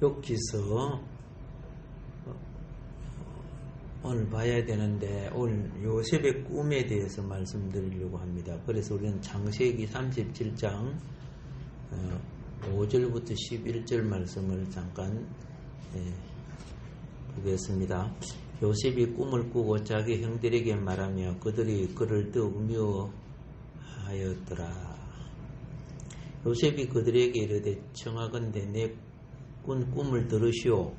욥기서 오늘 봐야 되는데 오늘 요셉의 꿈에 대해서 말씀드리려고 합니다. 그래서 우리는 창세기 37장 5절부터 11절 말씀을 잠깐 보겠습니다. 요셉이 꿈을 꾸고 자기 형들에게 말하며 그들이 그를 더욱 미워하였더라. 요셉이 그들에게 이르되 청하건대 내 꾼 꿈을 들으시오.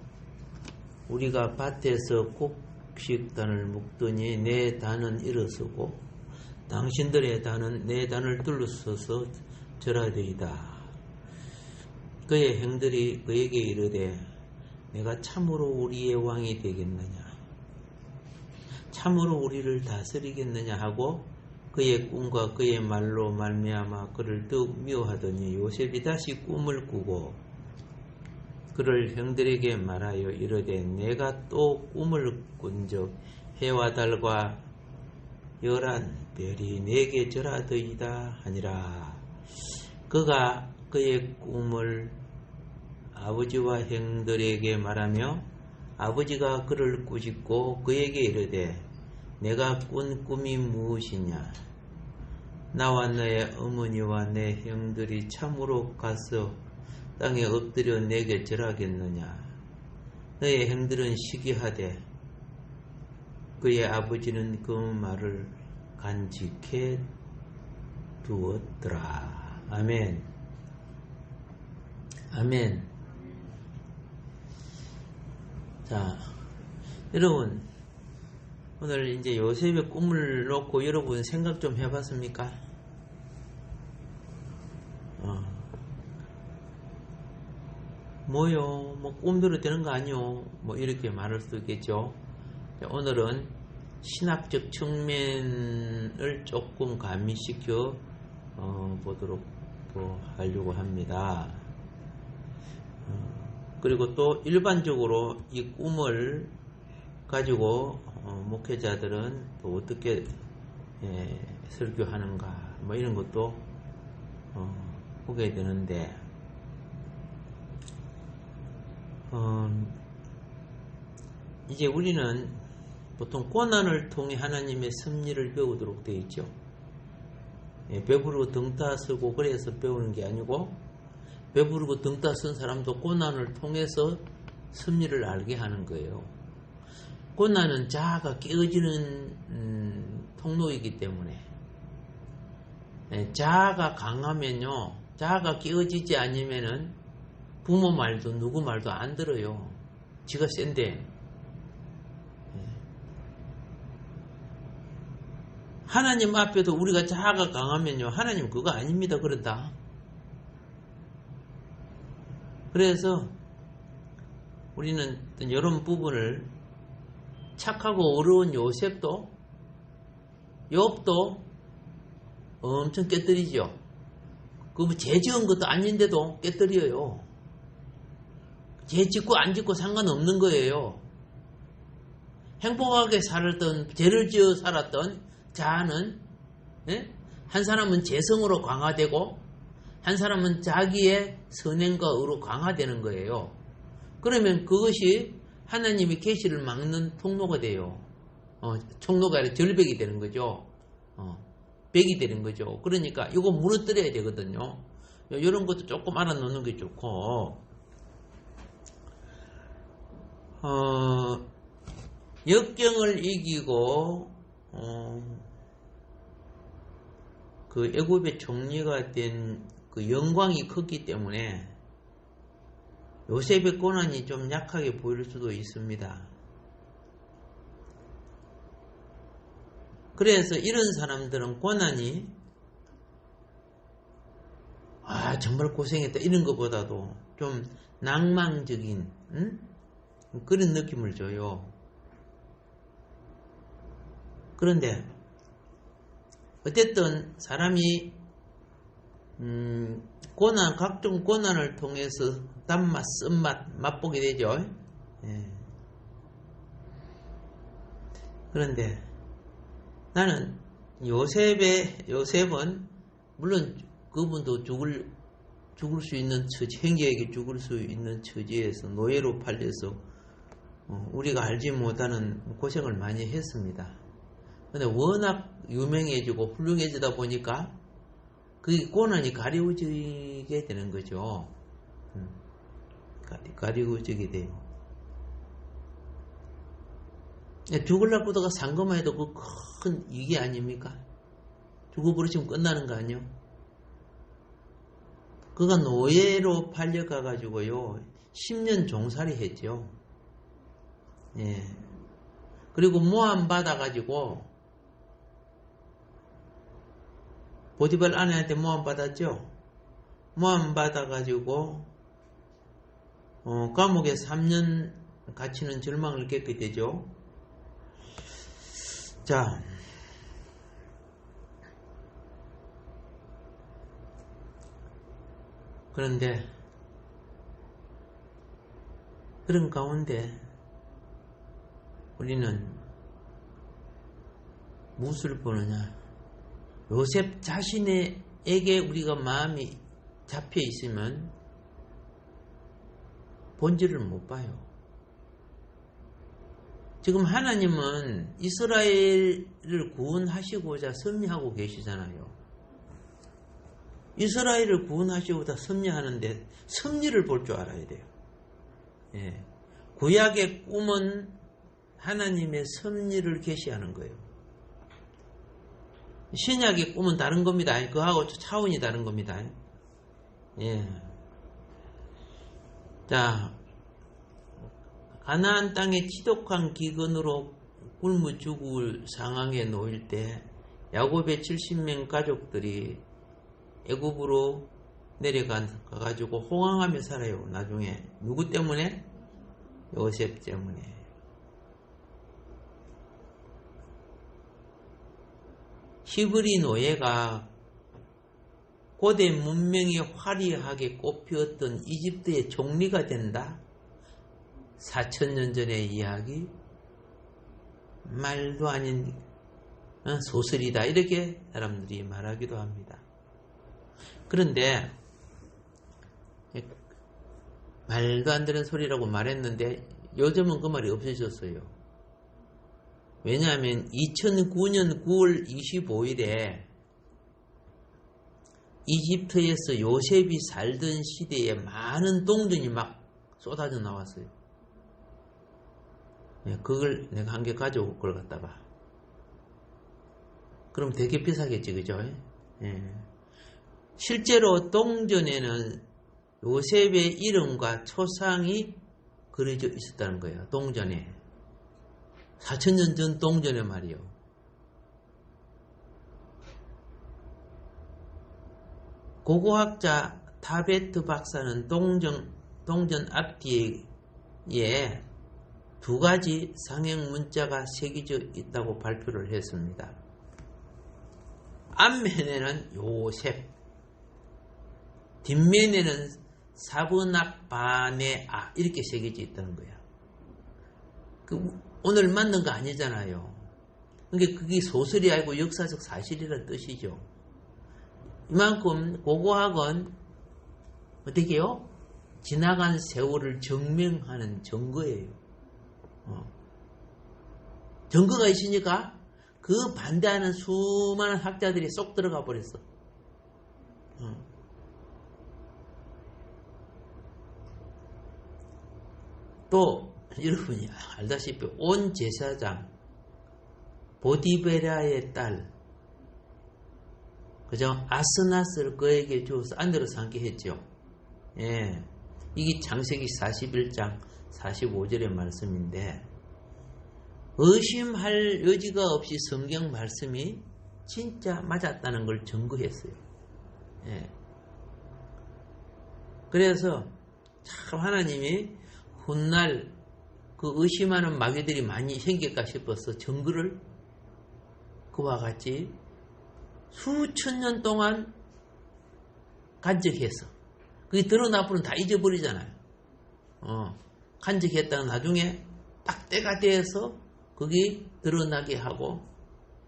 우리가 밭에서 곡식단을 묶더니 내 단은 일어서고 당신들의 단은 내 단을 둘러서서 절하되이다. 그의 형들이 그에게 이르되 내가 참으로 우리의 왕이 되겠느냐, 참으로 우리를 다스리겠느냐 하고 그의 꿈과 그의 말로 말미암아 그를 더욱 미워하더니 요셉이 다시 꿈을 꾸고 그를 형들에게 말하여 이르되 내가 또 꿈을 꾼적 해와 달과 열한 별이 내게 절하더이다 하니라. 그가 그의 꿈을 아버지와 형들에게 말하며 아버지가 그를 꾸짖고 그에게 이르되 내가 꾼 꿈이 무엇이냐, 나와 너의 어머니와 내 형들이 참으로 가서 땅에 엎드려 내게 절하겠느냐. 너의 형들은 시기하되 그의 아버지는 그 말을 간직해 두었더라. 아멘. 아멘. 자, 여러분, 오늘 이제 요셉의 꿈을 놓고 여러분 생각 좀 해봤습니까? 뭐요? 뭐 꿈대로 되는 거 아니요? 뭐 이렇게 말할 수 있겠죠. 오늘은 신학적 측면을 조금 가미시켜 보도록 하려고 합니다. 그리고 또 일반적으로 이 꿈을 가지고 목회자들은 또 어떻게 설교하는가 뭐 이런 것도 보게 되는데 이제 우리는 보통 고난을 통해 하나님의 섭리를 배우도록 되어 있죠. 배부르고 등 따쓰고 그래서 배우는 게 아니고 배부르고 등 따쓴 사람도 고난을 통해서 섭리를 알게 하는 거예요. 고난은 자아가 깨어지는 통로이기 때문에 자아가 강하면요, 자아가 깨어지지 않으면은 부모 말도 누구 말도 안 들어요. 지가 센데. 하나님 앞에도 우리가 자아가 강하면요, 하나님 그거 아닙니다 그런다. 그래서 우리는 이런 부분을 착하고 어려운 요셉도 욥도 엄청 깨뜨리죠. 그 죄 지은 것도 아닌데도 깨뜨려요. 죄 짓고 안 짓고 상관없는 거예요. 행복하게 살았던, 죄를 지어 살았던 자아는, 한 사람은 죄성으로 강화되고 한 사람은 자기의 선행과 의로 강화되는 거예요. 그러면 그것이 하나님의 계시를 막는 통로가 돼요. 통로가 아니라 절벽이 되는 거죠. 벽이 되는 거죠. 그러니까 이거 무너뜨려야 되거든요. 이런 것도 조금 알아놓는 게 좋고, 역경을 이기고 그 애굽의 총리가 된 그 영광이 컸기 때문에 요셉의 고난이 좀 약하게 보일 수도 있습니다. 그래서 이런 사람들은 고난이 정말 고생했다 이런 것보다도 좀 낭만적인 그런 느낌을 줘요. 그런데 어쨌든 사람이 각종 고난을 통해서 단맛, 쓴맛 맛보게 되죠. 그런데 나는 요셉은 물론 그분도 죽을 죽을 수 있는 처지, 행자에게 죽을 수 있는 처지에서 노예로 팔려서 우리가 알지 못하는 고생을 많이 했습니다. 근데 워낙 유명해지고 훌륭해지다 보니까 그게 고난이 가려워지게 되는 거죠. 가려워지게 돼요. 죽으려고 하다가 산 것만 해도 그 큰 이게 아닙니까? 죽어버리시면 끝나는 거 아니요? 그가 노예로 팔려가가지고요, 10년 종살이 했죠. 예. 그리고 모함 받아가지고, 보디발 아내한테 모함 받았죠? 모함 받아가지고, 감옥에 3년 갇히는 절망을 겪게 되죠. 자, 그런데 그런 가운데 우리는 무엇을 보느냐? 요셉 자신에게 우리가 마음이 잡혀 있으면 본질을 못 봐요. 지금 하나님은 이스라엘을 구원하시고자 섭리하고 계시잖아요. 이스라엘을 구원하시고자 섭리하는데 섭리를 볼 줄 알아야 돼요. 예. 구약의 꿈은 하나님의 섭리를 계시하는 거예요. 신약의 꿈은 다른 겁니다. 그하고 차원이 다른 겁니다. 예. 자, 가나안 땅의 지독한 기근으로 굶어 죽을 상황에 놓일 때 야곱의 70명 가족들이 애굽으로 내려가가지고 호강하며 살아요. 나중에 누구 때문에? 요셉 때문에. 히브리 노예가 고대 문명이 화려하게 꽃피었던 이집트의 종리가 된다. 4000년 전의 이야기, 말도 아닌 소설이다, 이렇게 사람들이 말하기도 합니다. 그런데 말도 안 되는 소리라고 말했는데 요즘은 그 말이 없어졌어요. 왜냐하면 2009년 9월 25일에 이집트에서 요셉이 살던 시대에 많은 동전이 막 쏟아져 나왔어요. 그걸 내가 한 개 가져올 걸 갖다가. 그럼 되게 비싸겠지, 그죠? 예. 실제로 동전에는 요셉의 이름과 초상이 그려져 있었다는 거예요. 동전에. 4000년 전 동전에 말이요. 고고학자 타베트 박사는 동전 앞뒤에 두 가지 상형 문자가 새겨져 있다고 발표를 했습니다. 앞면에는 요셉, 뒷면에는 사브낙바네아 이렇게 새겨져 있다는 거야. 오늘 만든 거 아니잖아요. 그러니까 그게 소설이 아니고 역사적 사실이라는 뜻이죠. 이만큼 고고학은 어떻게 해요? 지나간 세월을 증명하는 증거예요. 증거가 있으니까 그 반대하는 수많은 학자들이 쏙 들어가 버렸어. 또 여러분이 알다시피 온 제사장 보디베라의 딸, 그죠? 아스나스를 그에게 주어서 아내로 삼게 했죠. 예, 이게 창세기 41장 45절의 말씀인데 의심할 여지가 없이 성경 말씀이 진짜 맞았다는 걸 증거했어요. 예. 그래서 참 하나님이 훗날 그 의심하는 마귀들이 많이 생길까 싶어서 증거를 그와 같이 수천 년 동안 간직해서 그게 드러나버리면 다 잊어버리잖아요. 간직했다가 나중에 딱 때가 돼서 그게 드러나게 하고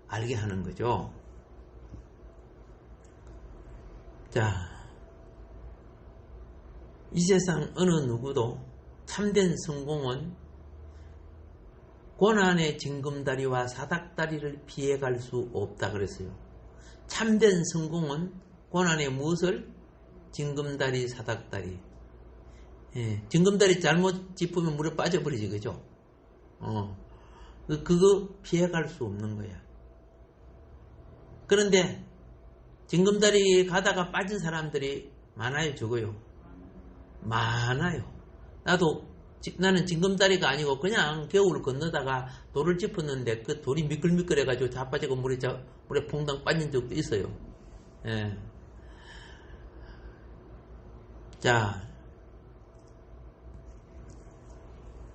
알게 하는 거죠. 자, 이 세상 어느 누구도 참된 성공은 고난의 징검다리와 사닥다리를 피해갈 수 없다 그랬어요. 참된 성공은 고난의 무엇을? 징검다리, 사닥다리. 징검다리 잘못 짚으면 물에 빠져버리지, 그죠? 그거 피해갈 수 없는 거야. 그런데 징검다리 가다가 빠진 사람들이 많아요, 적어요? 많아요. 나는 징검다리가 아니고 그냥 겨울을 건너다가 돌을 짚었는데 그 돌이 미끌미끌해가지고 자빠지고 물에 퐁당 빠진 적도 있어요. 예. 자,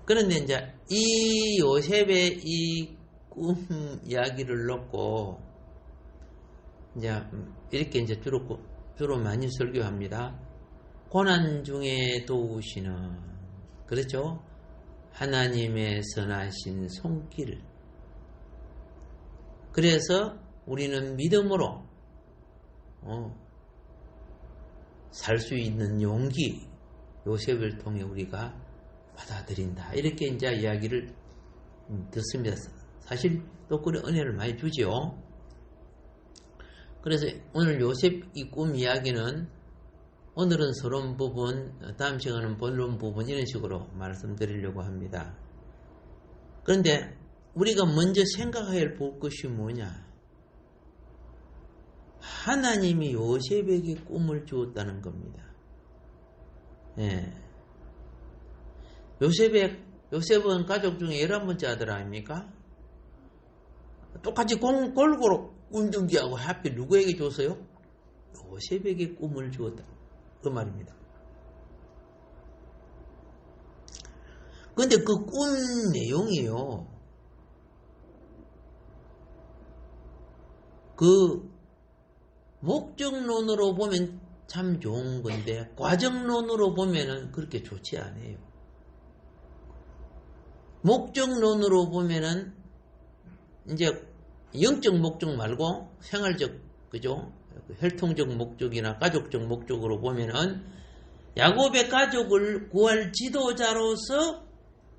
그런데 이제 이 요셉의 이 꿈 이야기를 놓고 이제 이렇게 이제 주로 많이 설교합니다. 고난 중에 도우시는, 그렇죠? 하나님의 선하신 손길. 그래서 우리는 믿음으로 살 수 있는 용기, 요셉을 통해 우리가 받아들인다. 이렇게 이제 이야기를 듣습니다. 사실 또 그런 은혜를 많이 주죠. 그래서 오늘 요셉 이 꿈 이야기는 오늘은 서론 부분, 다음 시간은 본론 부분 이런 식으로 말씀드리려고 합니다. 그런데 우리가 먼저 생각해야 볼 것이 뭐냐? 하나님이 요셉에게 꿈을 주었다는 겁니다. 예. 요셉은 가족 중에 11번째 아들 아닙니까? 똑같이 골고루 운전기하고 하필 누구에게 줬어요? 요셉에게 꿈을 주었다. 그 말입니다. 근데 그 꿈 내용이요. 그 목적론으로 보면 참 좋은 건데 과정론으로 보면은 그렇게 좋지 않아요. 목적론으로 보면은 이제 영적 목적 말고 생활적, 그죠? 혈통적 목적이나 가족적 목적으로 보면은 야곱의 가족을 구할 지도자로서,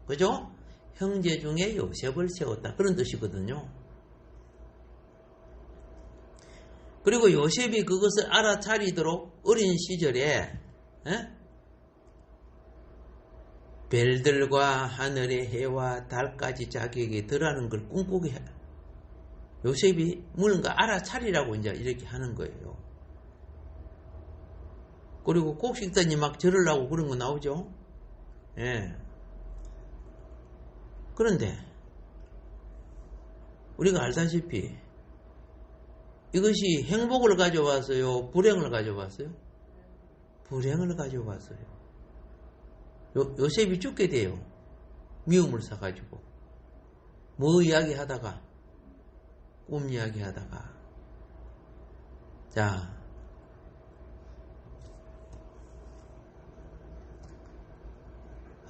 그죠? 형제 중에 요셉을 세웠다. 그런 뜻이거든요. 그리고 요셉이 그것을 알아차리도록 어린 시절에 별들과 하늘의 해와 달까지 자기에게 들어가는 걸 꿈꾸게 해. 요셉이 뭔가 알아차리라고 이제 이렇게 하는 거예요. 그리고 곡식단이 막 절으려고 그런 거 나오죠. 예. 그런데 우리가 알다시피 이것이 행복을 가져왔어요? 불행을 가져왔어요? 불행을 가져왔어요. 요셉이 죽게 돼요. 미움을 사가지고. 뭐 이야기하다가? 꿈 이야기하다가. 자,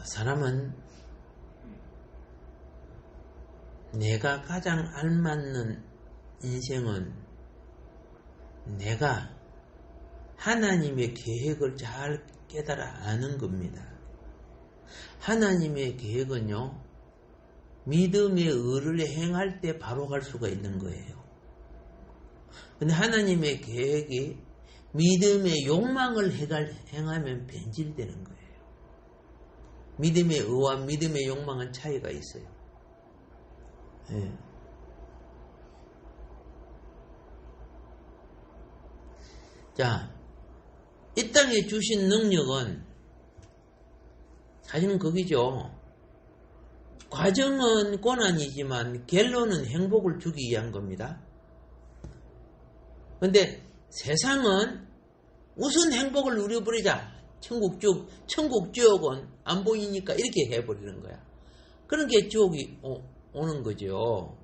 사람은 내가 가장 알맞는 인생은 내가 하나님의 계획을 잘 깨달아 아는 겁니다. 하나님의 계획은요, 믿음의 의를 행할 때 바로 갈 수가 있는 거예요. 근데 하나님의 계획이 믿음의 욕망을 행하면 변질되는 거예요. 믿음의 의와 믿음의 욕망은 차이가 있어요. 네. 자, 이 땅에 주신 능력은 사실은 거기죠. 과정은 고난이지만 결론은 행복을 주기 위한 겁니다. 그런데 세상은 우선 행복을 누려버리자. 천국 지옥은 안 보이니까 이렇게 해버리는 거야. 그런 게 지옥이 오는 거죠.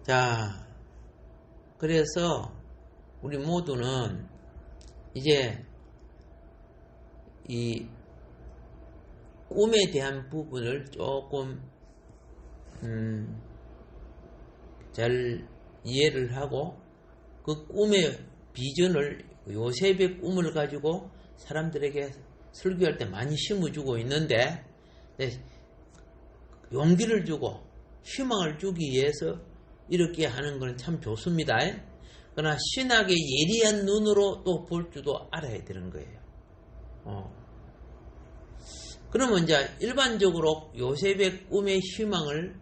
자, 그래서 우리 모두는 이제 이 꿈에 대한 부분을 조금 잘 이해를 하고 그 꿈의 비전을, 요셉의 꿈을 가지고 사람들에게 설교할 때 많이 심어주고 있는데, 네, 용기를 주고 희망을 주기 위해서 이렇게 하는 건 참 좋습니다. 그러나 신학의 예리한 눈으로 또 볼 줄도 알아야 되는 거예요. 그러면 이제 일반적으로 요셉의 꿈의 희망을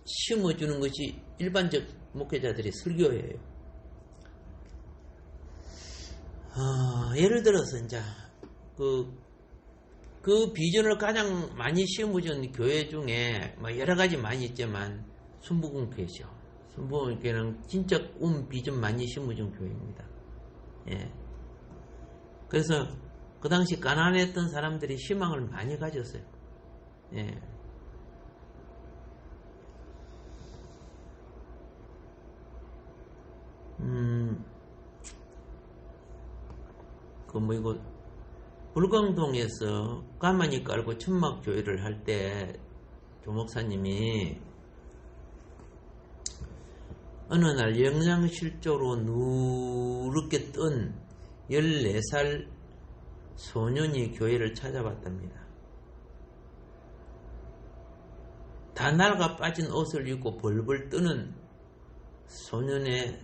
심어주는 것이 일반적 목회자들의 설교예요. 예를 들어서 이제 그 비전을 가장 많이 심어준 교회 중에 뭐 여러 가지 많이 있지만 순복음교회죠. 순복음교회는 진짜 비전 많이 심어준 교회입니다. 예. 그래서 그 당시 가난했던 사람들이 희망을 많이 가졌어요. 예. 이거 불광동에서 가만히 깔고 천막교회를 할 때 조목사님이 어느 날 영양실조로 누렇게 뜬 14살 소년이 교회를 찾아왔답니다. 다 낡아 빠진 옷을 입고 벌벌 뜨는 소년의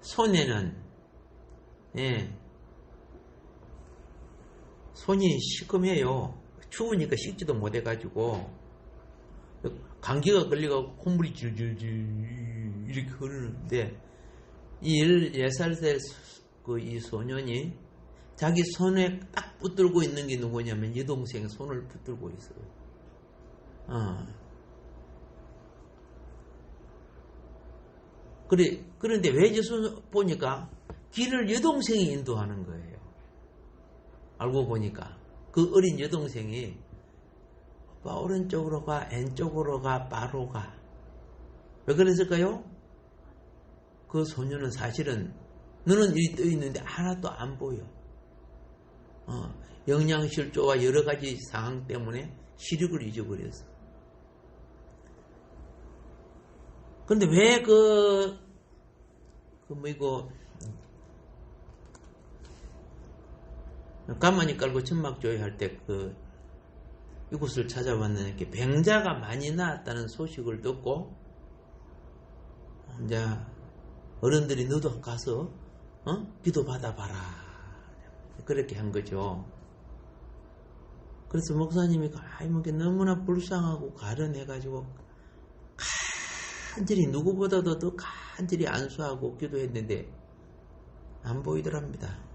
손에는 손이 시큼해요. 추우니까 씻지도 못해가지고 감기가 걸려가지고 콧물이 질질질 이렇게 흐르는데 이 14살 이 소년이 자기 손에 딱 붙들고 있는 게 누구냐면 여동생 손을 붙들고 있어요. 그런데 왜 예수 보니까 길을 여동생이 인도하는 거예요. 알고 보니까 그 어린 여동생이 오빠 오른쪽으로 가, 왼쪽으로 가, 바로 가. 왜 그랬을까요? 그 소녀는 사실은 눈은 이리 떠 있는데 하나도 안 보여. 영양실조와 여러 가지 상황 때문에 시력을 잊어버렸어. 근데 왜 가만히 깔고 천막교회 할 때 이곳을 찾아왔는데 병자가 많이 나았다는 소식을 듣고 이제 어른들이 너도 가서 기도 받아봐라 그렇게 한 거죠. 그래서 목사님이 너무나 불쌍하고 가련해가지고 간절히 누구보다도 더 간절히 안수하고 기도했는데 안 보이더랍니다.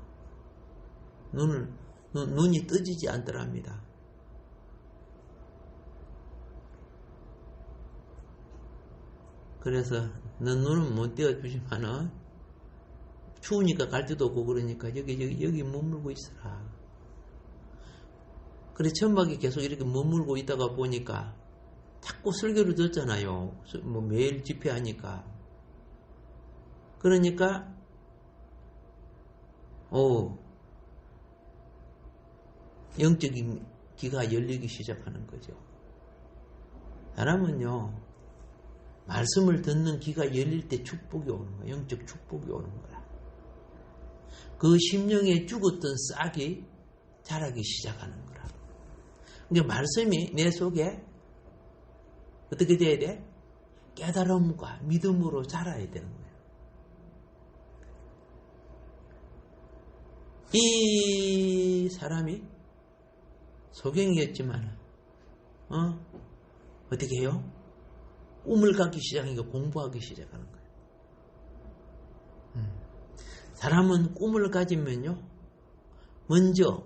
눈이 떠지지 않더랍니다. 그래서 넌 눈은 못 떼어주지만은 추우니까 갈 데도 없고 그러니까 여기 머물고 있어라. 그래 천막에 계속 이렇게 머물고 있다가 보니까 자꾸 설교를 듣잖아요. 매일 집회하니까. 그러니까 영적인 귀가 열리기 시작하는 거죠. 사람은요 말씀을 듣는 귀가 열릴 때 축복이 오는 거야. 영적 축복이 오는 거야. 그 심령에 죽었던 싹이 자라기 시작하는 거라. 그러니까 말씀이 내 속에 어떻게 돼야 돼? 깨달음과 믿음으로 자라야 되는 거야. 이 사람이 소경이었지만 어떻게 해요? 꿈을 갖기 시작하니까 공부하기 시작하는 거예요. 사람은 꿈을 가지면요 먼저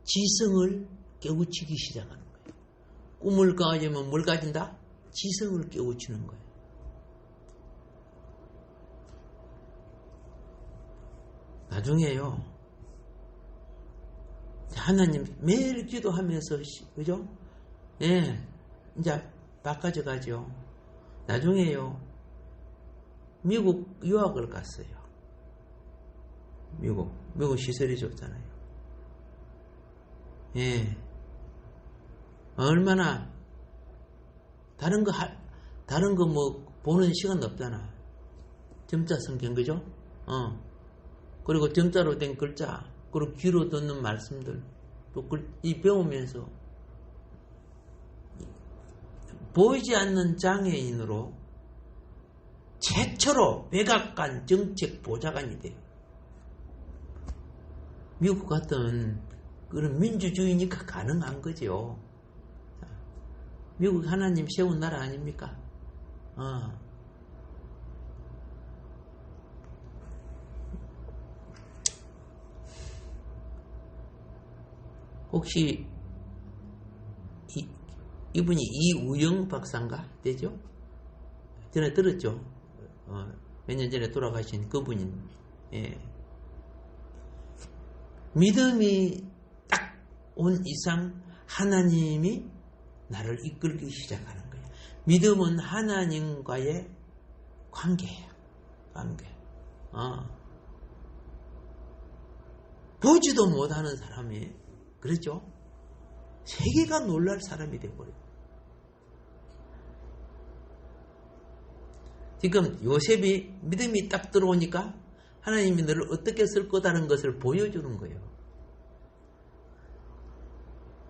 지성을 깨우치기 시작하는 거예요. 꿈을 가지면 뭘 가진다? 지성을 깨우치는 거예요. 나중에요 하나님 매일 기도하면서 그죠? 예, 이제 바꿔져 가죠. 나중에요 미국 유학을 갔어요. 미국 시설이 좋잖아요. 예, 얼마나 다른 거 보는 시간 없잖아. 점자 성경 그죠? 그리고 정자로 된 글자, 그리고 귀로 듣는 말씀들, 또 이 배우면서 보이지 않는 장애인으로 최초로 백악관 정책 보좌관이 돼요. 미국 같은 그런 민주주의니까 가능한 거죠. 미국 하나님 세운 나라 아닙니까? 혹시 이분이 이우영 박사인가 되죠? 전에 들었죠? 몇 년 전에 돌아가신 그분인. 예. 믿음이 딱 온 이상 하나님이 나를 이끌기 시작하는 거예요. 믿음은 하나님과의 관계예요. 관계. 보지도 못하는 사람이, 그렇죠? 세계가 놀랄 사람이 되어버려요. 지금 요셉이 믿음이 딱 들어오니까 하나님이 너를 어떻게 쓸 거다는 것을 보여주는 거예요.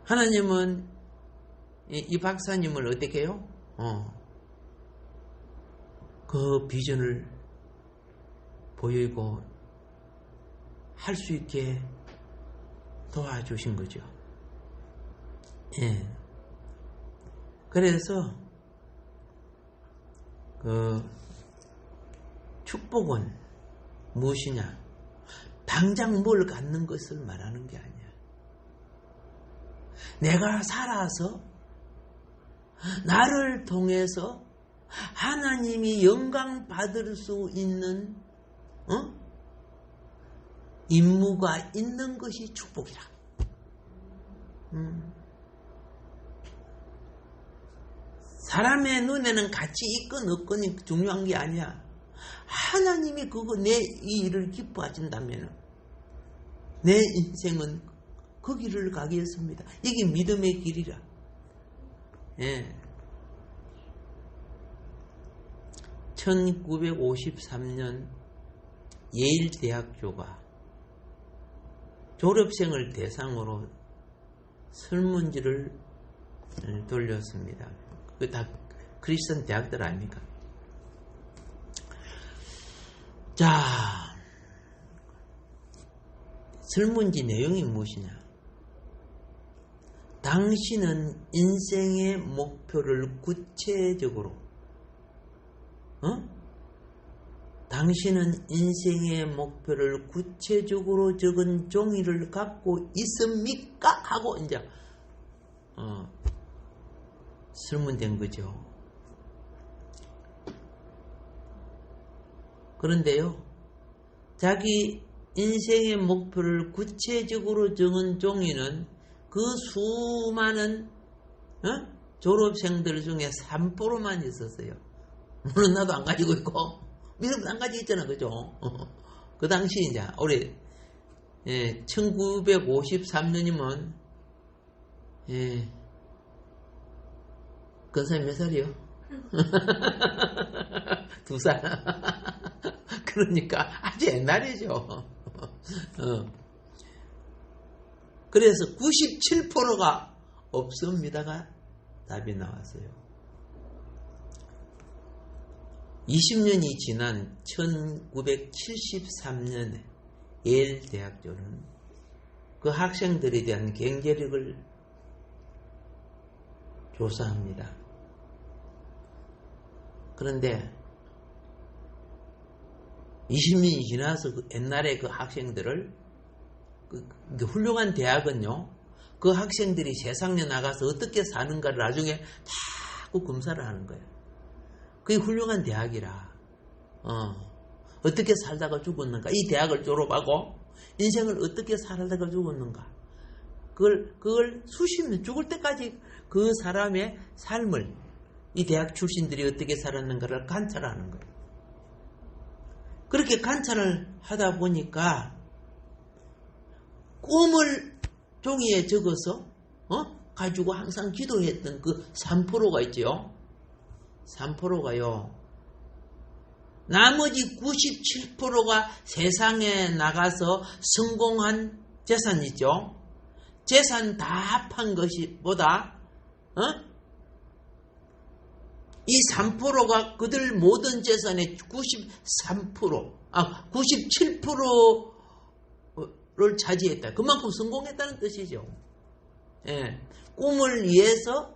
하나님은 이 박사님을 어떻게 해요? 그 비전을 보이고 할 수 있게 도와주신 거죠. 예. 그래서 그 축복은 무엇이냐? 당장 뭘 갖는 것을 말하는 게 아니야. 내가 살아서 나를 통해서 하나님이 영광 받을 수 있는 임무가 있는 것이 축복이라. 사람의 눈에는 가치 있건 없건이 중요한 게 아니야. 하나님이 그거 내 이 일을 기뻐하신다면 내 인생은 그 길을 가겠습니다. 이게 믿음의 길이라. 예. 1953년 예일 대학교가 졸업생을 대상으로 설문지를 돌렸습니다. 그 다 크리스천 대학들 아닙니까? 자, 설문지 내용이 무엇이냐? 당신은 인생의 목표를 구체적으로, 당신은 인생의 목표를 구체적으로 적은 종이를 갖고 있습니까? 하고 이제 설문된 거죠. 그런데요, 자기 인생의 목표를 구체적으로 적은 종이는 그 수많은 졸업생들 중에 3%만 있었어요. 물론 나도 안 가지고 있고 믿음도 안 가지고 있잖아, 그죠? 그 당시 이제 우리 1953년이면 근사님 몇 살이요? 2살. 그러니까 아주 옛날이죠. 그래서 97%가 없습니다가 답이 나왔어요. 20년이 지난 1973년에 예일 대학교는 그 학생들에 대한 경제력을 조사합니다. 그런데 20년이 지나서 옛날에 그 학생들을 그 훌륭한 대학은요, 그 학생들이 세상에 나가서 어떻게 사는가를 나중에 다 검사를 하는 거예요. 그게 훌륭한 대학이라. 어떻게 살다가 죽었는가? 이 대학을 졸업하고 인생을 어떻게 살다가 죽었는가? 그걸 수십 년 죽을 때까지 그 사람의 삶을 이 대학 출신들이 어떻게 살았는가를 관찰하는 거예요. 그렇게 관찰을 하다 보니까 꿈을 종이에 적어서 가지고 항상 기도했던 그 3%가 있죠. 3%가요. 나머지 97%가 세상에 나가서 성공한 재산이죠. 재산 다 합한 것보다 이 3%가 그들 모든 재산의 97%를 차지했다. 그만큼 성공했다는 뜻이죠. 예. 꿈을 위해서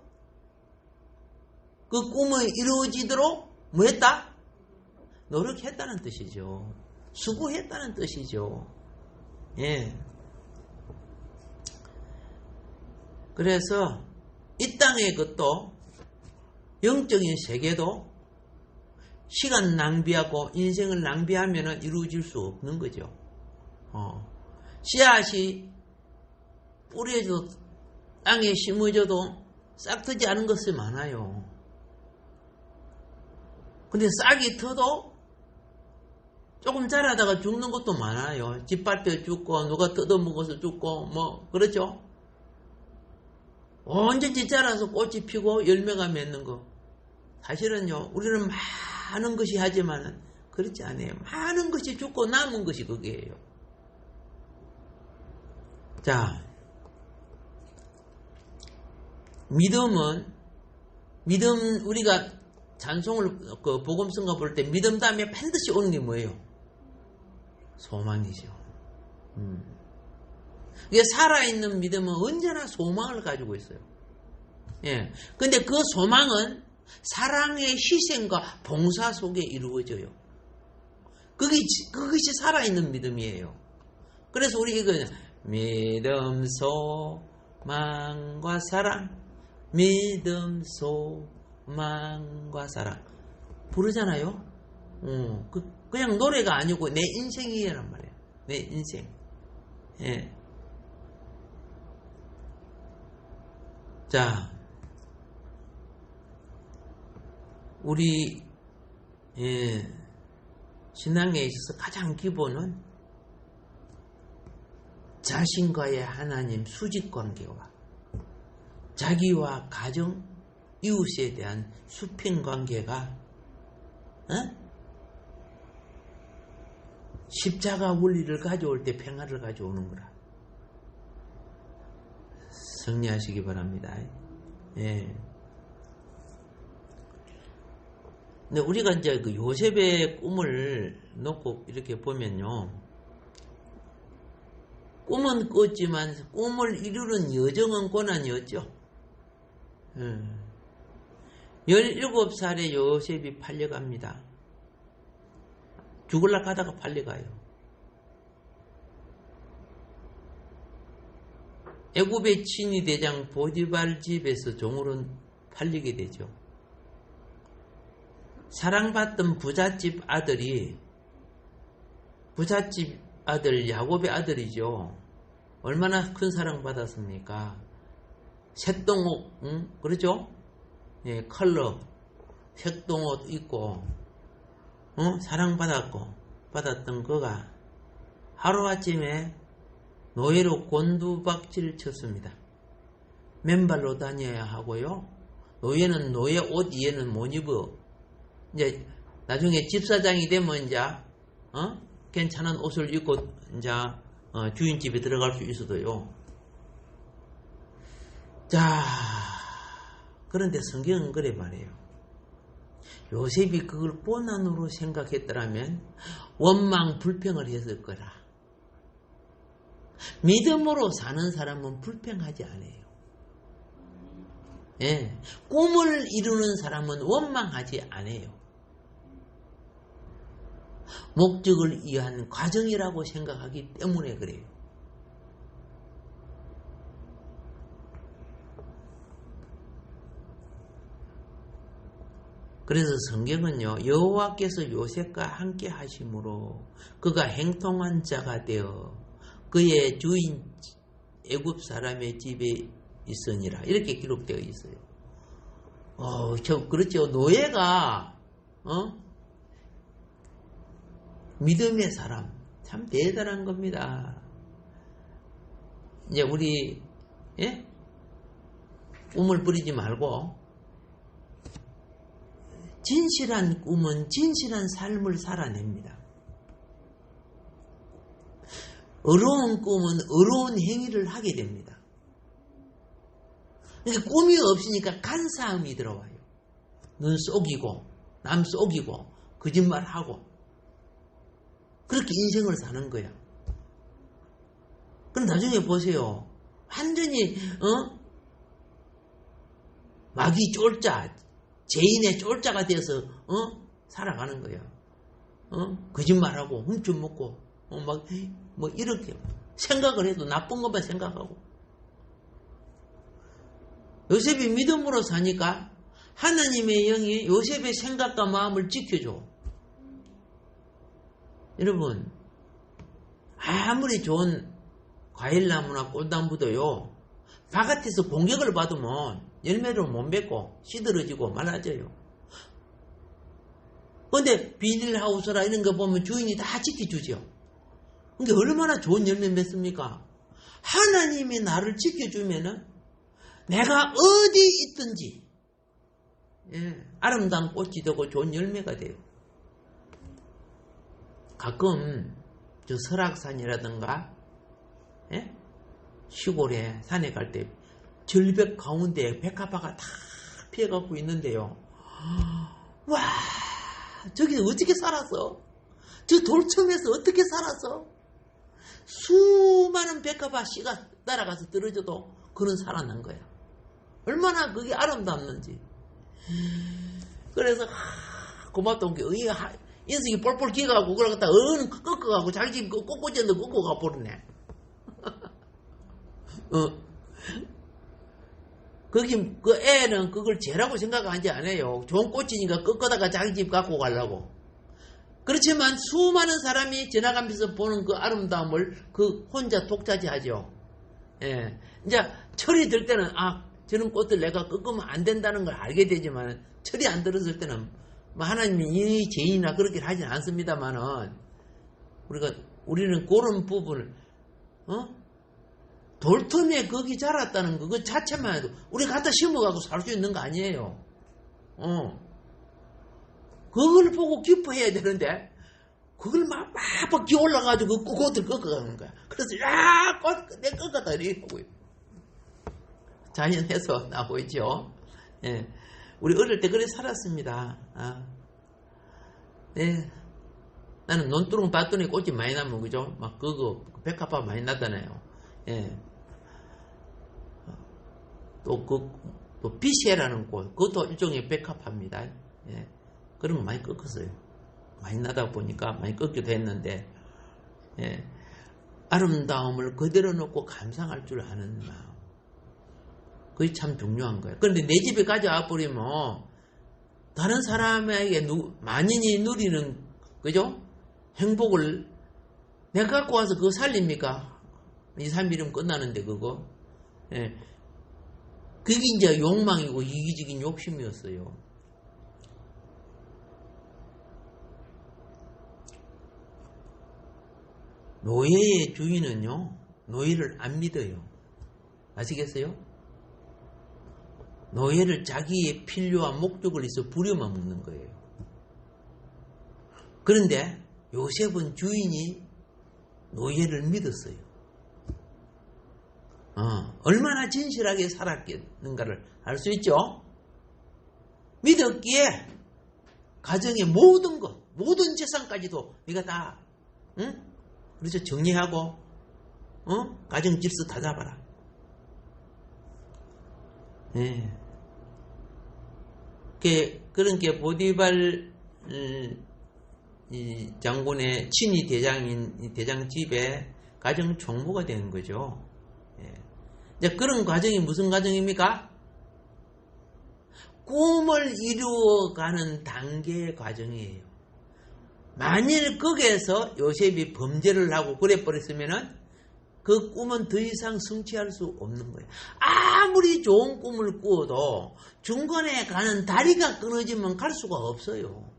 그 꿈이 이루어지도록 뭐 했다? 노력했다는 뜻이죠. 수고했다는 뜻이죠. 예. 그래서 이 땅의 것도 영적인 세계도 시간 낭비하고 인생을 낭비하면 이루어질 수 없는 거죠. 씨앗이 뿌려져도 땅에 심어져도 싹트지 않은 것이 많아요. 근데 싹이 터도 조금 자라다가 죽는 것도 많아요. 짓밟혀 죽고 누가 뜯어먹어서 죽고 뭐 그렇죠. 언제든지 자라서 꽃이 피고 열매가 맺는 거. 사실은요, 우리는 많은 것이 하지만 그렇지 않아요. 많은 것이 죽고 남은 것이 그게예요. 자, 믿음 우리가 찬송을 복음성가 볼 때 믿음 다음에 반드시 오는 게 뭐예요? 소망이죠. 이게 살아있는 믿음은 언제나 소망을 가지고 있어요. 예. 근데 그 소망은 사랑의 희생과 봉사 속에 이루어져요. 그것이 살아있는 믿음이에요. 그래서 우리 이거 믿음, 소망과 사랑, 믿음, 소망과 사랑 부르잖아요. 그냥 노래가 아니고 내 인생이란 말이에요. 내 인생. 예. 자, 우리 신앙에 있어서 가장 기본은 자신과의 하나님 수직관계와 자기와 가정, 이웃에 대한 수평관계가 십자가 원리를 가져올 때 평화를 가져오는 거라. 정리하시기 바랍니다. 예. 근데 우리가 이제 그 요셉의 꿈을 놓고 이렇게 보면요. 꿈은 꿨지만 꿈을 이루는 여정은 고난이었죠. 17살에 요셉이 팔려갑니다. 죽을라 가다가 팔려가요. 애굽의 친위 대장 보디발 집에서 종으로 팔리게 되죠. 사랑받던 부잣집 아들 야곱의 아들이죠. 얼마나 큰 사랑받았습니까? 색동옷, 그렇죠? 예, 컬러, 색동옷 입고, 받았던 그가 하루아침에 노예로 곤두박질을 쳤습니다. 맨발로 다녀야 하고요. 노예는 노예 옷 위에는 못 입어. 이제 나중에 집사장이 되면 이제 괜찮은 옷을 입고 이제 주인집에 들어갈 수 있어도요. 자, 그런데 성경은 그래 말해요. 요셉이 그걸 뻔한으로 생각했더라면 원망 불평을 했을 거라. 믿음으로 사는 사람은 불평하지 않아요. 예, 꿈을 이루는 사람은 원망하지 않아요. 목적을 위한 과정이라고 생각하기 때문에 그래요. 그래서 성경은요, 여호와께서 요셉과 함께 하심으로 그가 행통한 자가 되어 그의 주인 애굽 사람의 집에 있으니라 이렇게 기록되어 있어요. 그렇죠. 노예가 믿음의 사람 참 대단한 겁니다. 이제 우리 꿈을 부리지 말고 진실한 꿈은 진실한 삶을 살아냅니다. 어려운 꿈은 어려운 행위를 하게 됩니다. 그러니까 꿈이 없으니까 간사함이 들어와요. 눈 속이고 남 속이고 거짓말하고 그렇게 인생을 사는 거야. 그럼 나중에 보세요. 완전히 마귀 쫄자, 죄인의 쫄자가 돼서 살아가는 거야. 거짓말하고 훔쳐먹고 막 이렇게 생각을 해도 나쁜 것만 생각하고. 요셉이 믿음으로 사니까 하나님의 영이 요셉의 생각과 마음을 지켜줘. 여러분, 아무리 좋은 과일나무나 꽃나무도요, 바깥에서 공격을 받으면 열매를 못 맺고 시들어지고 말라져요. 근데 비닐하우스라 이런 거 보면 주인이 다 지켜주죠. 그게 얼마나 좋은 열매 맺습니까? 하나님이 나를 지켜주면은 내가 어디 있든지 아름다운 꽃이 되고 좋은 열매가 돼요. 가끔 저 설악산이라든가 시골에 산에 갈 때 절벽 가운데 백합화가 다 피어갖고 있는데요. 와, 저기 어떻게 살았어? 저 돌섬에서 어떻게 살았어? 수많은 백합화 씨가 따라가서 떨어져도 그는 살아난 거야. 얼마나 그게 아름답는지. 그래서 고맙던 게 인생이 뻘뻘 기어가고 그걸 갖다 꺾어가고 자기 집 꽃꽂이한테 꺾고 가버리네. 거기 그 애는 그걸 죄라고 생각하지 않아요. 좋은 꽃이니까 꺾어다가 자기 집 갖고 가려고. 그렇지만 수많은 사람이 지나가면서 보는 그 아름다움을 그 혼자 독차지하죠. 이제 철이 들 때는 저런 꽃들 내가 꺾으면 안 된다는 걸 알게 되지만 철이 안 들었을 때는 하나님이 이 죄인이나 그렇게 하진 않습니다만은 우리는 그런 부분을 돌틈에 거기 자랐다는 거 그 자체만 해도 우리 갖다 심어가지고 살 수 있는 거 아니에요. 그걸 보고 기뻐해야 되는데 그걸 막 기어 올라가지고 그 꽃을 꺾어가는 거야. 그래서 꽃 내가 꺾었다 이러고 자연에서 나오죠. 우리 어릴 때 그래 살았습니다. 나는 논두렁 밭돈에 꽃이 많이 나면 그죠? 막 그거 백합화 많이 나잖아요. 또 비시에라는 꽃, 그것도 일종의 백합화입니다. 그러면 많이 꺾었어요. 많이 나다 보니까 많이 꺾기도 했는데, 아름다움을 그대로 놓고 감상할 줄 아는 마음. 그게 참 중요한 거예요. 그런데 내 집에 가져와 버리면, 다른 사람에게 만인이 누리는, 그죠? 행복을 내가 갖고 와서 그거 살립니까? 2, 3일이면 끝나는데, 그거. 그게 이제 욕망이고 이기적인 욕심이었어요. 노예의 주인은요, 노예를 안 믿어요. 아시겠어요? 노예를 자기의 필요와 목적을 위해서 부려만 먹는 거예요. 그런데 요셉은 주인이 노예를 믿었어요. 얼마나 진실하게 살았겠는가를 알 수 있죠? 믿었기에 가정의 모든 것, 모든 재산까지도 네가 다, 그래서 정리하고, 가정 질서 다 잡아라. 그런 게 보디발 장군의 친위 대장인 대장 집에 가정 총무가 되는 거죠. 이제 그런 과정이 무슨 과정입니까? 꿈을 이루어가는 단계의 과정이에요. 만일 거기에서 요셉이 범죄를 하고 그래 버렸으면은 그 꿈은 더 이상 성취할 수 없는 거예요. 아무리 좋은 꿈을 꾸어도 중간에 가는 다리가 끊어지면 갈 수가 없어요.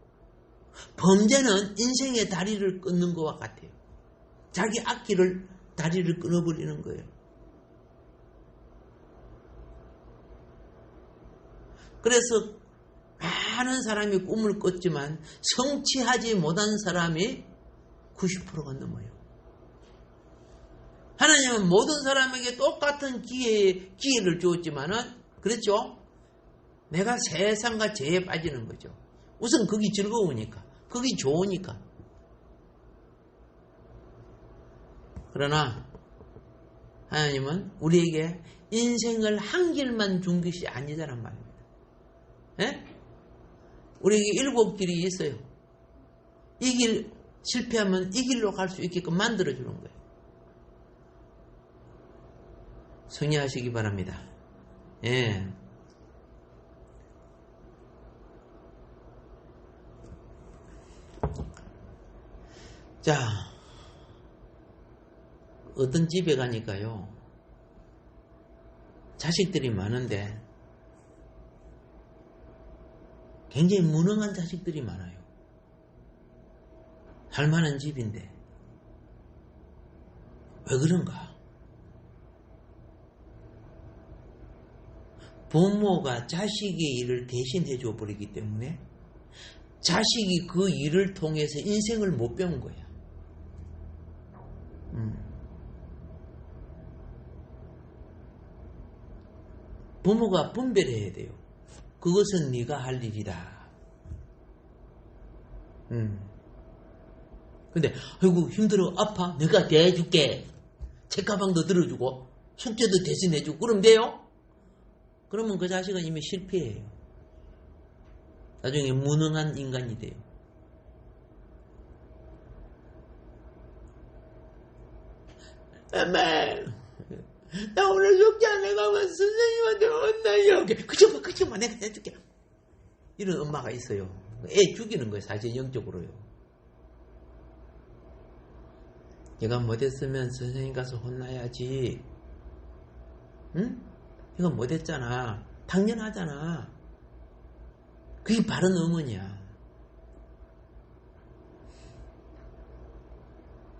범죄는 인생의 다리를 끊는 것과 같아요. 자기 앞길을 다리를 끊어버리는 거예요. 그래서 많은 사람이 꿈을 꿨지만 성취하지 못한 사람이 90%가 넘어요. 하나님은 모든 사람에게 똑같은 기회를 주었지만은, 그렇죠? 내가 세상과 죄에 빠지는 거죠. 우선 그게 즐거우니까, 그게 좋으니까. 그러나 하나님은 우리에게 인생을 한 길만 준 것이 아니다란 말입니다. 예? 우리에게 7길이 있어요. 이 길 실패하면 이 길로 갈 수 있게끔 만들어주는 거예요. 승리하시기 바랍니다. 예. 자, 어떤 집에 가니까요, 자식들이 많은데 굉장히 무능한 자식들이 많아요. 살만한 집인데 왜 그런가? 부모가 자식의 일을 대신 해줘 버리기 때문에 자식이 그 일을 통해서 인생을 못 배운 거야. 부모가 분별해야 돼요. 그것은 네가 할 일이다. 근데 아이고 힘들어 아파 내가 대해줄게. 책가방도 들어주고 숙제도 대신해주고 그러면 돼요? 그러면 그 자식은 이미 실패해요. 나중에 무능한 인간이 돼요. 엄마, 나 오늘 숙제 안 해가면 선생님한테 혼나요. 그치마 내가 해줄게. 이런 엄마가 있어요. 애 죽이는 거예요. 사실 영적으로요. 얘가 못했으면 선생님 가서 혼나야지. 응? 이거 못했잖아. 당연하잖아. 그게 바른 어머니야.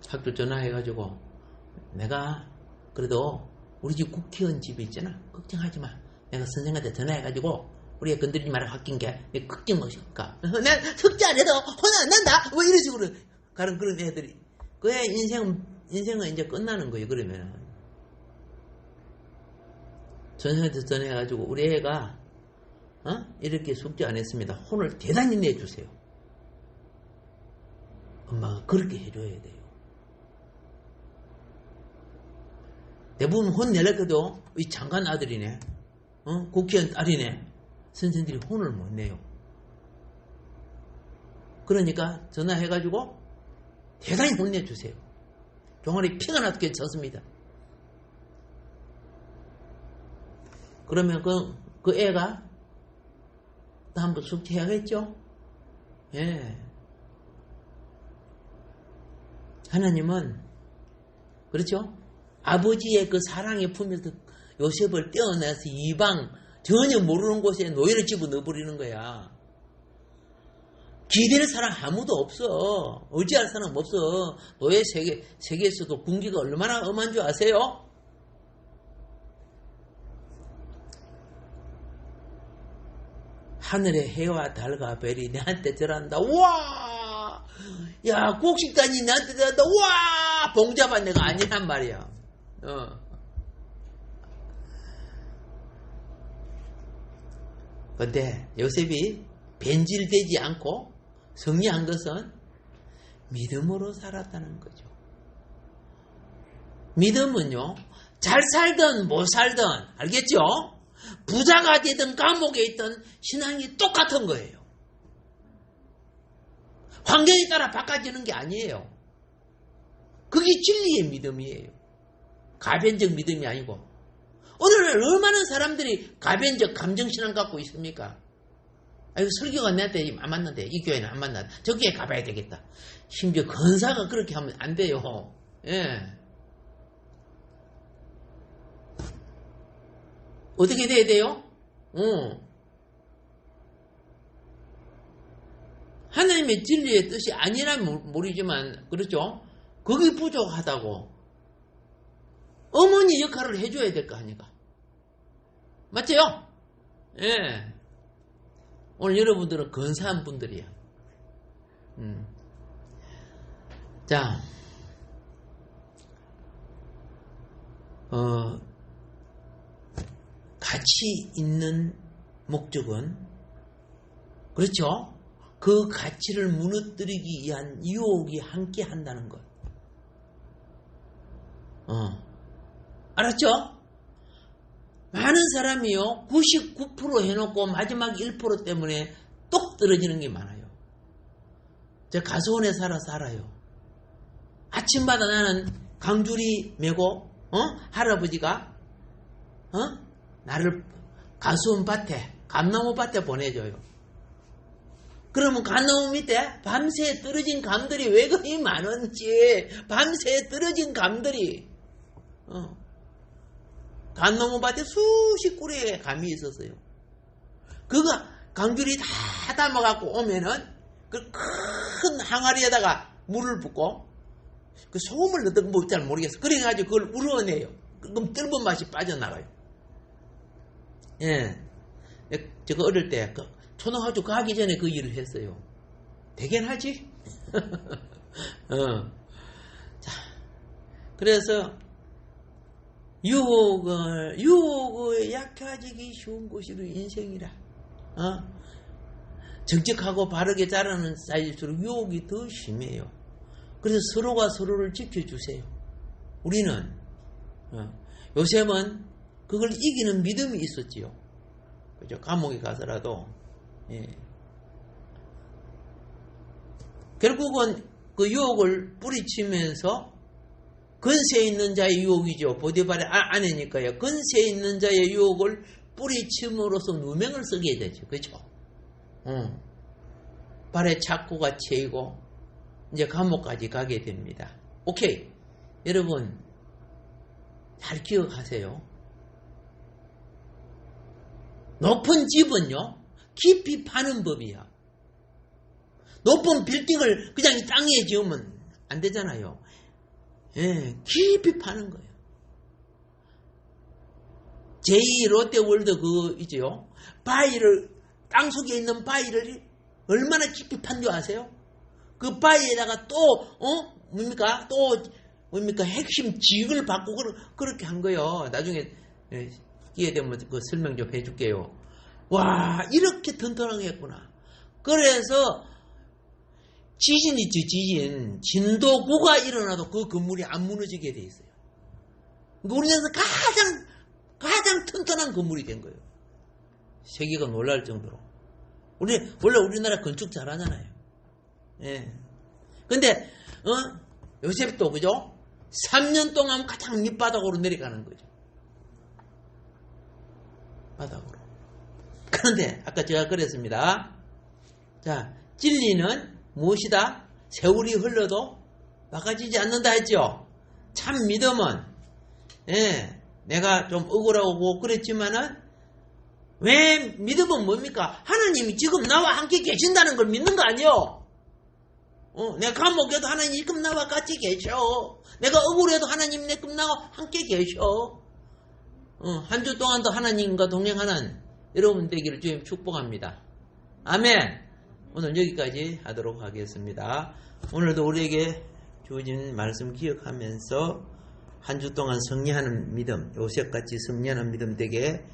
학교 전화해가지고 내가 그래도 우리 집 국회의원 집에 있잖아. 걱정하지 마. 내가 선생님한테 전화해가지고 우리가 건드리지 마라 바뀐 게 걱정 마실까. 난 숙제 안 해도 혼나 안 난다. 뭐 이런 식으로 가는 그런 애들이. 그의 인생은 이제 끝나는 거예요. 그러면 선생님한테 전화해가지고 우리 애가 이렇게 숙제 안 했습니다. 혼을 대단히 내주세요. 엄마가 그렇게 해줘야 돼요. 대부분 혼 내려도 이 장관 아들이네, 국회의원 딸이네, 선생들이 혼을 못 내요. 그러니까 전화해가지고 대단히 혼내주세요. 종아리 피가 나게 졌습니다. 그러면 그 애가 또 한번 숙제해야겠죠? 예. 하나님은, 그렇죠? 아버지의 그 사랑의 품에서 요셉을 떼어내서 이방, 전혀 모르는 곳에 노예를 집어넣어 버리는 거야. 기댈 사람 아무도 없어. 의지할 사람 없어. 노예 세계에서도 군기가 얼마나 엄한 줄 아세요? 하늘의 해와 달과 별이 내한테 절한다. 와! 야, 곡식단이 내한테 절한다. 와! 봉잡아 내가 아니란 말이야. 근데 요셉이 변질되지 않고 승리한 것은 믿음으로 살았다는 거죠. 믿음은요, 잘 살든 못 살든, 알겠죠? 부자가 되든 감옥에 있든 신앙이 똑같은 거예요. 환경에 따라 바꿔지는 게 아니에요. 그게 진리의 믿음이에요. 가변적 믿음이 아니고. 오늘날 얼마나 사람들이 가변적 감정신앙 갖고 있습니까? 아이고 설교가 내한테 안 맞는데 이 교회는 안 맞는데 저 교회 가봐야 되겠다. 심지어 건사가 그렇게 하면 안 돼요. 예. 어떻게 돼야 돼요? 하나님의 진리의 뜻이 아니라면 모르지만, 그렇죠? 거기 부족하다고 어머니 역할을 해줘야 될 거 아닌가? 맞죠? 예. 오늘 여러분들은 근사한 분들이야. 자, 가치 있는 목적은, 그렇죠? 그 가치를 무너뜨리기 위한 유혹이 함께 한다는 것. 알았죠? 많은 사람이요, 99% 해놓고 마지막 1% 때문에 똑 떨어지는 게 많아요. 제가 가수원에 살아요. 아침마다 나는 강줄이 메고, 할아버지가, 나를 가수원 밭에, 감나무 밭에 보내줘요. 그러면 감나무 밑에 밤새 떨어진 감들이 왜 그리 많은지, 밤새 떨어진 감들이, 감나무 밭에 수십 그루의 감이 있었어요. 그거 강줄이 다 담아갖고 오면은 그 큰 항아리에다가 물을 붓고 그 소금을 넣든 뭐 잘 모르겠어. 그래가지고 그걸 우러내요. 그럼 뜰본 맛이 빠져나가요. 예, 제가 어릴 때 초등학교 가기 전에 그 일을 했어요. 되긴 하지. 자, 그래서 유혹에 약해지기 쉬운 곳이로 인생이라. 정직하고 바르게 자라는 사이일수록 유혹이 더 심해요. 그래서 서로가 서로를 지켜주세요. 우리는 요셉은 그걸 이기는 믿음이 있었지요. 그죠? 감옥에 가서라도. 예. 결국은 그 유혹을 뿌리치면서 근세 있는 자의 유혹이죠. 보디발의 아내니까요. 근세 있는 자의 유혹을 뿌리침으로써 누명을 쓰게 되죠. 그죠? 발에 착고가 채이고 이제 감옥까지 가게 됩니다. 오케이. 여러분 잘 기억하세요. 높은 집은요, 깊이 파는 법이야. 높은 빌딩을 그냥 이 땅에 지으면 안 되잖아요. 예, 깊이 파는 거예요. 제2 롯데월드 있죠. 바위를, 땅속에 있는 바위를 얼마나 깊이 판 줄 아세요? 그 바위에다가 뭡니까? 핵심 지역을 받고 그렇게 한 거예요. 나중에 기회 되면 그 설명 좀 해줄게요. 와, 이렇게 튼튼하게 했구나. 그래서 진도 9가 일어나도 그 건물이 안 무너지게 돼 있어요. 우리나라에서 가장 튼튼한 건물이 된 거예요. 세계가 놀랄 정도로. 원래 우리나라 건축 잘하잖아요. 예. 근데 요셉도 그죠? 3년 동안 가장 밑바닥으로 내려가는 거죠. 바닥으로. 그런데 아까 제가 그랬습니다. 자, 진리는 무엇이다? 세월이 흘러도 바꿔지지 않는다 했죠. 참 믿음은, 예, 내가 좀 억울하고 그랬지만은, 왜 믿음은 뭡니까? 하나님이 지금 나와 함께 계신다는 걸 믿는 거 아니요? 내가 감옥에도 하나님 지금 나와 같이 계셔. 내가 억울해도 하나님 지금 나와 함께 계셔. 한 주 동안도 하나님과 동행하는 여러분 되기를 주님 축복합니다. 아멘. 오늘 여기까지 하도록 하겠습니다. 오늘도 우리에게 주어진 말씀 기억하면서 한 주 동안 승리하는 믿음, 요셉같이 승리하는 믿음 되게